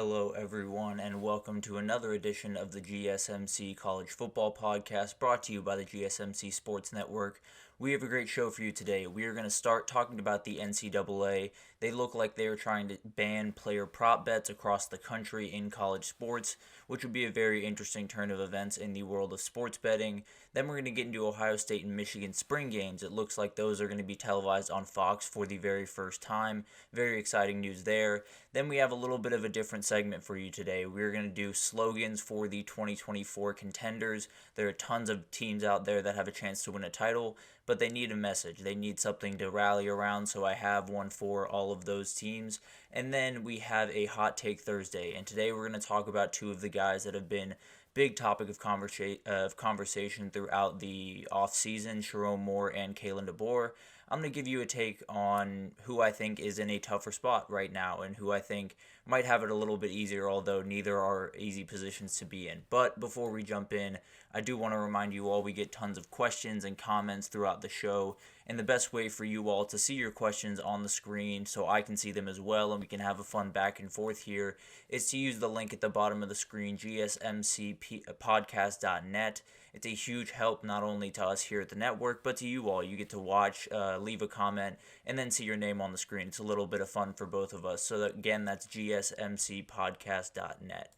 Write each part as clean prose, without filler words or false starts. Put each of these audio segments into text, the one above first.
Hello, everyone, and welcome to another edition of the GSMC College Football Podcast brought to you by the GSMC Sports Network. We have a great show for you today. We are going to start talking about the NCAA. They look like they are trying to ban player prop bets across the country in college sports, which would be a very interesting turn of events in the world of sports betting. Then we're going to get into Ohio State and Michigan spring games. It looks like those are going to be televised on Fox for the very first time. Very exciting news there. Then we have a little bit of a different segment for you today. We're going to do slogans for the 2024 contenders. There are tons of teams out there that have a chance to win a title, but they need a message. They need something to rally around, so I have one for all of those teams. And then we have a Hot Take Thursday, and today we're going to talk about two of the guys that have been big topic of conversation throughout the offseason, Sharon Moore and Kalen DeBoer. I'm going to give you a take on who I think is in a tougher spot right now and who I think might have it a little bit easier, although neither are easy positions to be in. But before we jump in, I do want to remind you all we get tons of questions and comments throughout the show, and the best way for you all to see your questions on the screen so I can see them as well and we can have a fun back and forth here is to use the link at the bottom of the screen, gsmcpodcast.net. It's a huge help not only to us here at the network, but to you all. You get to watch, leave a comment, and then see your name on the screen. It's a little bit of fun for both of us. So again, that's gsmcpodcast.net.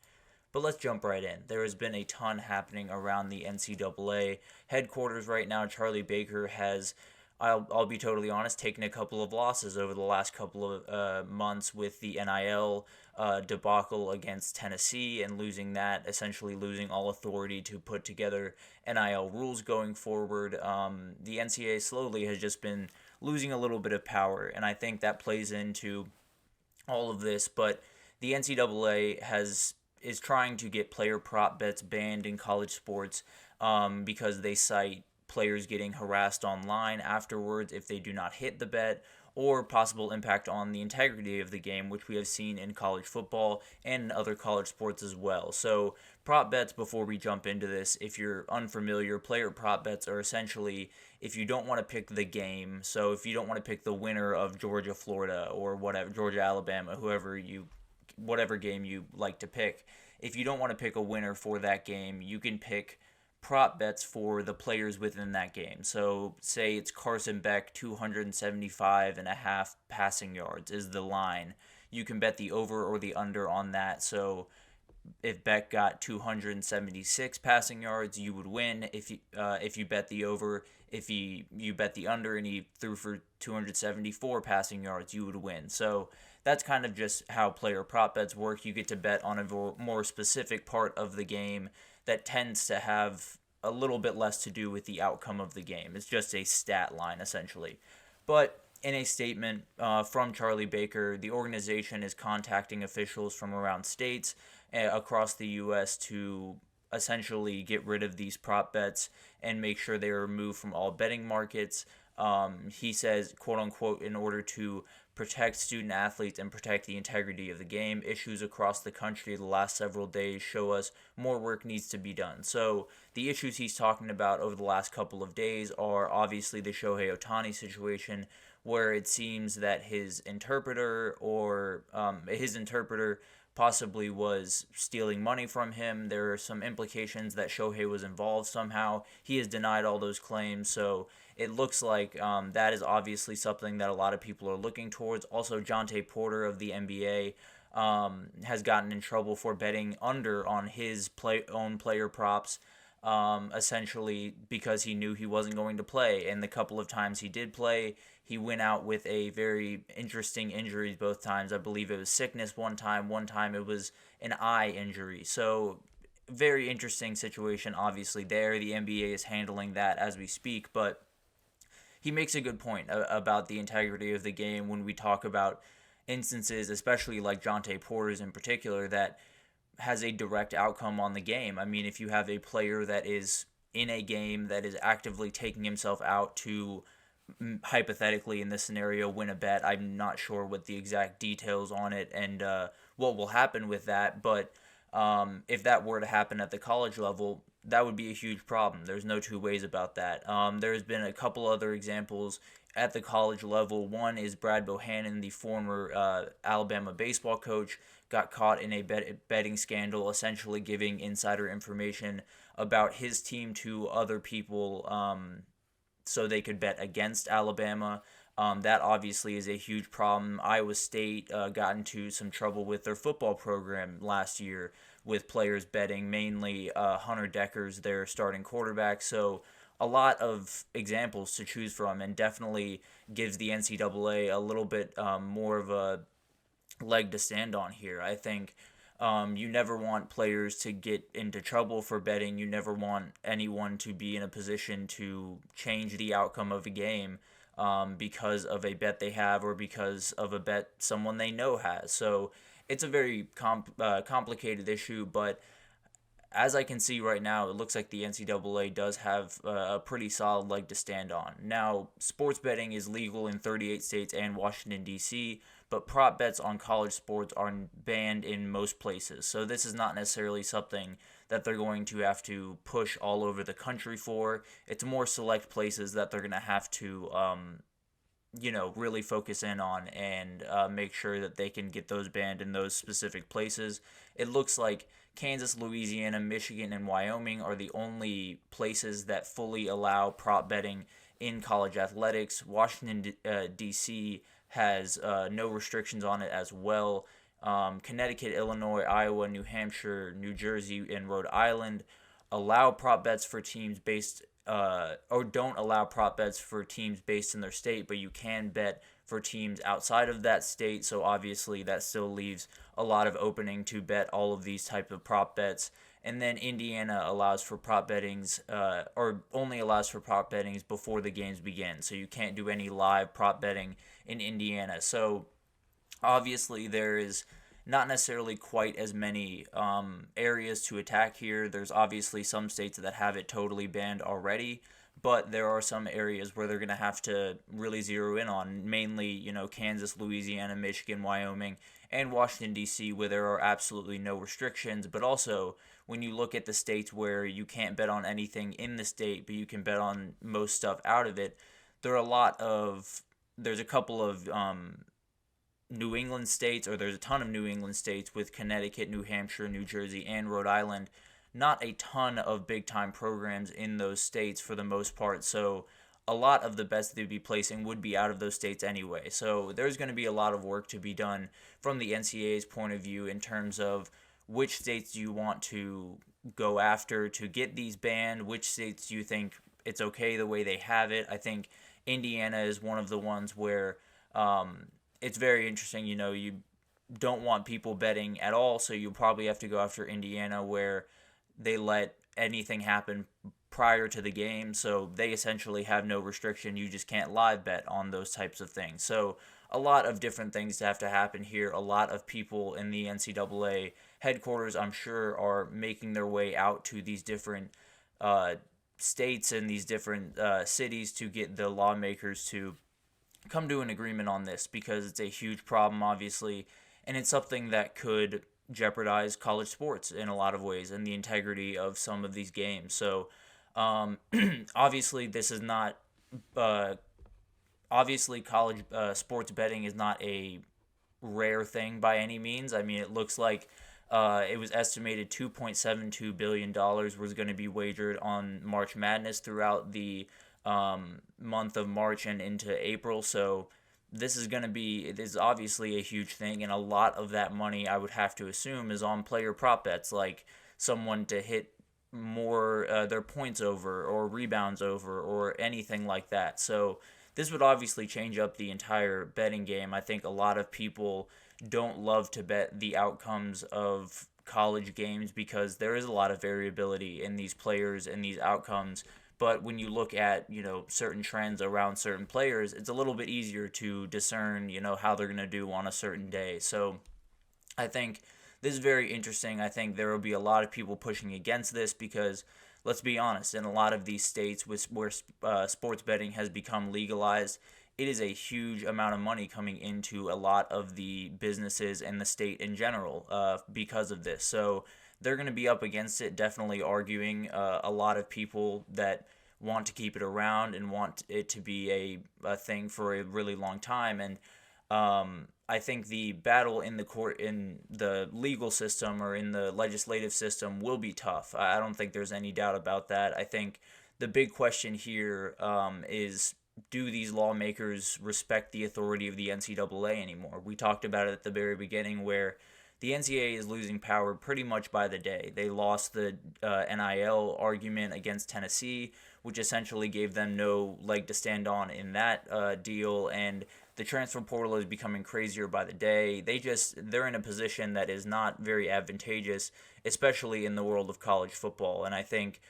But let's jump right in. There has been a ton happening around the NCAA headquarters right now. Charlie Baker has, I'll be totally honest, taken a couple of losses over the last couple of months with the NIL debacle against Tennessee and losing that, essentially losing all authority to put together NIL rules going forward. The NCAA slowly has just been losing a little bit of power, and I think that plays into all of this. But the NCAA is trying to get player prop bets banned in college sports because they cite players getting harassed online afterwards if they do not hit the bet, or possible impact on the integrity of the game, which we have seen in college football and in other college sports as well. So prop bets, before we jump into this, if you're unfamiliar, player prop bets are essentially if you don't want to pick the game, so if you don't want to pick the winner of Georgia, Florida, or whatever, Georgia, Alabama, whatever game you like to pick, if you don't want to pick a winner for that game, you can pick prop bets for the players within that game. So say it's Carson Beck, 275.5 passing yards is the line. You can bet the over or the under on that. So if Beck got 276 passing yards, you would win. If you bet the over, if you bet the under and he threw for 274 passing yards, you would win. So that's kind of just how player prop bets work. You get to bet on a more specific part of the game that tends to have a little bit less to do with the outcome of the game. It's just a stat line, essentially. But in a statement from Charlie Baker, the organization is contacting officials from around states across the U.S. to essentially get rid of these prop bets and make sure they are removed from all betting markets. He says, quote unquote, in order to protect student athletes and protect the integrity of the game. Issues across the country the last several days show us more work needs to be done. So the issues he's talking about over the last couple of days are obviously the Shohei Ohtani situation, where it seems that his interpreter possibly was stealing money from him. There are some implications that Shohei was involved somehow. He has denied all those claims, so it looks like that is obviously something that a lot of people are looking towards. Also, Jonte Porter of the NBA has gotten in trouble for betting under on his own player props, essentially because he knew he wasn't going to play. And the couple of times he did play, he went out with a very interesting injury both times. I believe it was sickness one time it was an eye injury. So very interesting situation, obviously, there. The NBA is handling that as we speak, but he makes a good point about the integrity of the game when we talk about instances, especially like Jonte Porter's in particular, that has a direct outcome on the game. I mean, if you have a player that is in a game that is actively taking himself out to, hypothetically in this scenario, win a bet, I'm not sure what the exact details on it and what will happen with that, but if that were to happen at the college level, that would be a huge problem. There's no two ways about that. There's been a couple other examples at the college level. One is Brad Bohannon, the former Alabama baseball coach, got caught in a betting scandal, essentially giving insider information about his team to other people so they could bet against Alabama. That obviously is a huge problem. Iowa State got into some trouble with their football program last year with players betting, mainly Hunter Decker's their starting quarterback. So a lot of examples to choose from, and definitely gives the NCAA a little bit more of a leg to stand on here. I think you never want players to get into trouble for betting. You never want anyone to be in a position to change the outcome of a game because of a bet they have or because of a bet someone they know has. So it's a very complicated issue, but as I can see right now, it looks like the NCAA does have a pretty solid leg to stand on. Now, sports betting is legal in 38 states and Washington, D.C., but prop bets on college sports are banned in most places. So this is not necessarily something that they're going to have to push all over the country for. It's more select places that they're going to have to really focus in on and make sure that they can get those banned in those specific places. It looks like Kansas, Louisiana, Michigan, and Wyoming are the only places that fully allow prop betting in college athletics. Washington, D.C. has no restrictions on it as well. Connecticut, Illinois, Iowa, New Hampshire, New Jersey, and Rhode Island allow prop bets for teams based or don't allow prop bets for teams based in their state, but you can bet for teams outside of that state. So obviously that still leaves a lot of opening to bet all of these type of prop bets. And then Indiana allows for prop bettings, or only allows for prop bettings before the games begin. So you can't do any live prop betting in Indiana. So obviously there is not necessarily quite as many areas to attack here. There's obviously some states that have it totally banned already, but there are some areas where they're going to have to really zero in on, mainly, Kansas, Louisiana, Michigan, Wyoming, and Washington, D.C., where there are absolutely no restrictions. But also, when you look at the states where you can't bet on anything in the state, but you can bet on most stuff out of it, there's a couple of New England states, or there's a ton of New England states with Connecticut, New Hampshire, New Jersey, and Rhode Island. Not a ton of big-time programs in those states for the most part, so a lot of the bets that they'd be placing would be out of those states anyway. So there's going to be a lot of work to be done from the NCAA's point of view in terms of which states do you want to go after to get these banned, which states do you think it's okay the way they have it. I think Indiana is one of the ones where it's very interesting. You don't want people betting at all, so you probably have to go after Indiana, where they let anything happen prior to the game, so they essentially have no restriction. You just can't live bet on those types of things. So a lot of different things have to happen here. A lot of people in the NCAA headquarters, I'm sure, are making their way out to these different states and these different cities to get the lawmakers to come to an agreement on this, because it's a huge problem, obviously, and it's something that could jeopardize college sports in a lot of ways and the integrity of some of these games. So obviously this is not obviously college sports betting is not a rare thing by any means. I mean, it looks like it was estimated $2.72 billion was going to be wagered on March Madness throughout the month of March and into April. So it is obviously a huge thing, and a lot of that money, I would have to assume, is on player prop bets, like someone to hit more their points over or rebounds over or anything like that. So this would obviously change up the entire betting game. I think a lot of people don't love to bet the outcomes of college games because there is a lot of variability in these players and these outcomes. But when you look at, certain trends around certain players, it's a little bit easier to discern, how they're going to do on a certain day. So I think this is very interesting. I think there will be a lot of people pushing against this because, let's be honest, in a lot of these states where sports betting has become legalized, it is a huge amount of money coming into a lot of the businesses and the state in general because of this. So they're going to be up against it, definitely arguing. A lot of people that want to keep it around and want it to be a thing for a really long time. And I think the battle in the court, in the legal system or in the legislative system, will be tough. I don't think there's any doubt about that. I think the big question here is, do these lawmakers respect the authority of the NCAA anymore? We talked about it at the very beginning, where the NCAA is losing power pretty much by the day. They lost the NIL argument against Tennessee, which essentially gave them no leg to stand on in that deal, and the transfer portal is becoming crazier by the day. They're in a position that is not very advantageous, especially in the world of college football. And I think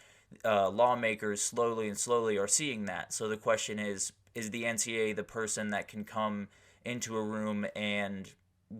lawmakers slowly are seeing that. So the question is the NCAA the person that can come into a room and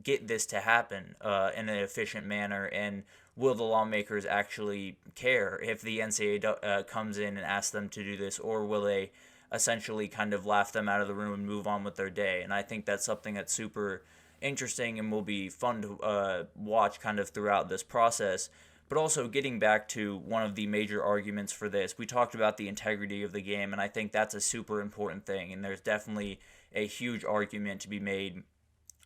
get this to happen in an efficient manner? And will the lawmakers actually care if the NCAA comes in and asks them to do this, or will they essentially kind of laugh them out of the room and move on with their day? And I think that's something that's super interesting and will be fun to watch kind of throughout this process. But also, getting back to one of the major arguments for this, we talked about the integrity of the game, and I think that's a super important thing, and there's definitely a huge argument to be made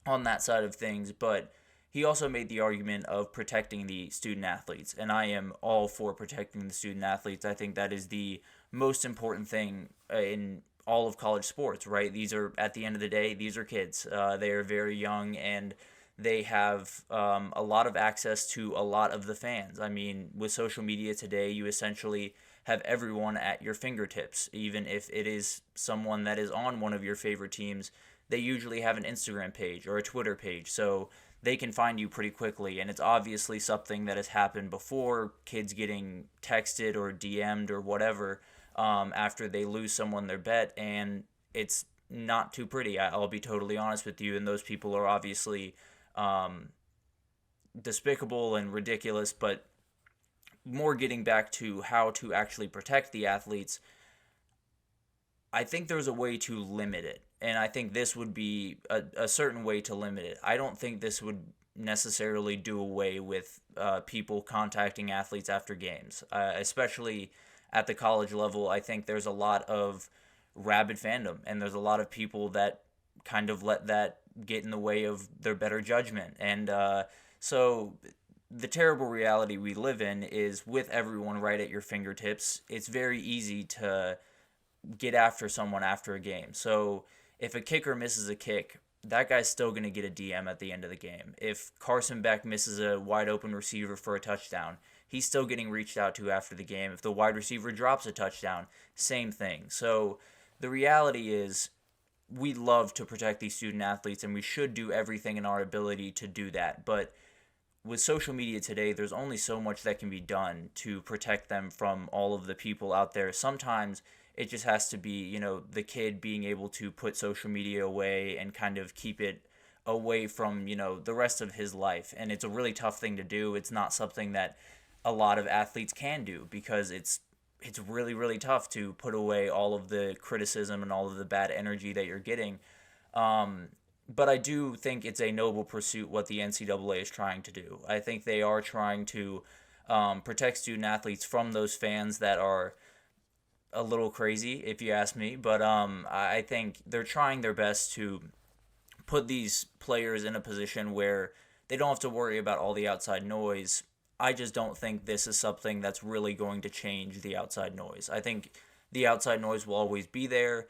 on that side of things. But he also made the argument of protecting the student athletes, and I am all for protecting the student athletes. I think that is the most important thing in all of college sports, right? These are, at the end of the day, these are kids. They are very young, and they have a lot of access to a lot of the fans. I mean, with social media today, you essentially have everyone at your fingertips. Even if it is someone that is on one of your favorite teams, they usually have an Instagram page or a Twitter page, so they can find you pretty quickly. And it's obviously something that has happened before, kids getting texted or DM'd or whatever after they lose someone their bet, and it's not too pretty. I'll be totally honest with you, and those people are obviously despicable and ridiculous. But more getting back to how to actually protect the athletes, I think there's a way to limit it, and I think this would be a certain way to limit it. I don't think this would necessarily do away with people contacting athletes after games, especially at the college level. I think there's a lot of rabid fandom, and there's a lot of people that kind of let that get in the way of their better judgment. And so the terrible reality we live in is, with everyone right at your fingertips, it's very easy to get after someone after a game. So if a kicker misses a kick, that guy's still going to get a DM at the end of the game. If Carson Beck misses a wide open receiver for a touchdown, he's still getting reached out to after the game. If the wide receiver drops a touchdown, same thing. So the reality is, we love to protect these student athletes, and we should do everything in our ability to do that. But with social media today, there's only so much that can be done to protect them from all of the people out there. Sometimes it just has to be, the kid being able to put social media away and kind of keep it away from, the rest of his life. And it's a really tough thing to do. It's not something that a lot of athletes can do, because it's really, really tough to put away all of the criticism and all of the bad energy that you're getting. But I do think it's a noble pursuit what the NCAA is trying to do. I think they are trying to protect student athletes from those fans that are a little crazy, if you ask me. But I think they're trying their best to put these players in a position where they don't have to worry about all the outside noise. I just don't think this is something that's really going to change the outside noise. I think the outside noise will always be there.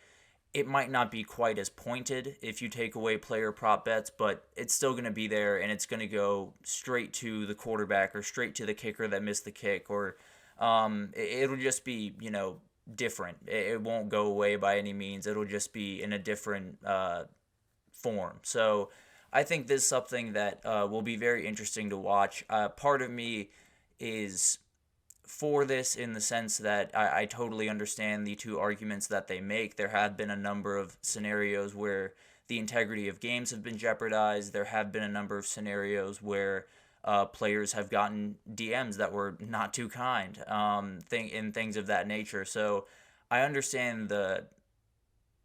It might not be quite as pointed if you take away player prop bets, but it's still going to be there, and it's going to go straight to the quarterback or straight to the kicker that missed the kick, or it'll just be, different. It won't go away by any means. It'll just be in a different form. So I think this is something that will be very interesting to watch. Part of me is for this, in the sense that I totally understand the two arguments that they make. There have been a number of scenarios where the integrity of games have been jeopardized. There have been a number of scenarios where players have gotten DMs that were not too kind, in things of that nature. So I understand the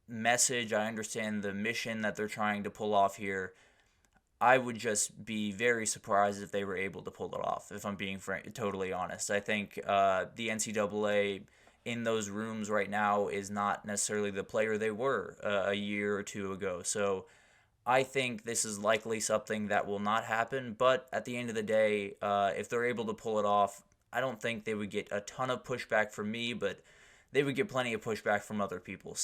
message. I understand the mission that they're trying to pull off here. I would just be very surprised if they were able to pull it off, if I'm being totally honest. I think the NCAA in those rooms right now is not necessarily the player they were a year or two ago. So I think this is likely something that will not happen, but at the end of the day, if they're able to pull it off, I don't think they would get a ton of pushback from me, but they would get plenty of pushback from other people.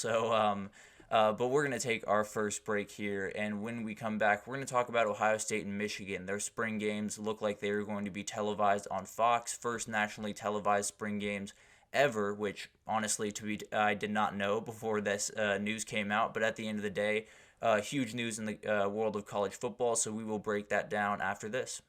But we're going to take our first break here, and when we come back, we're going to talk about Ohio State and Michigan. Their spring games look like they are going to be televised on Fox, first nationally televised spring games ever, which honestly I did not know before this news came out, but at the end of the day, huge news in the world of college football, so we will break that down after this.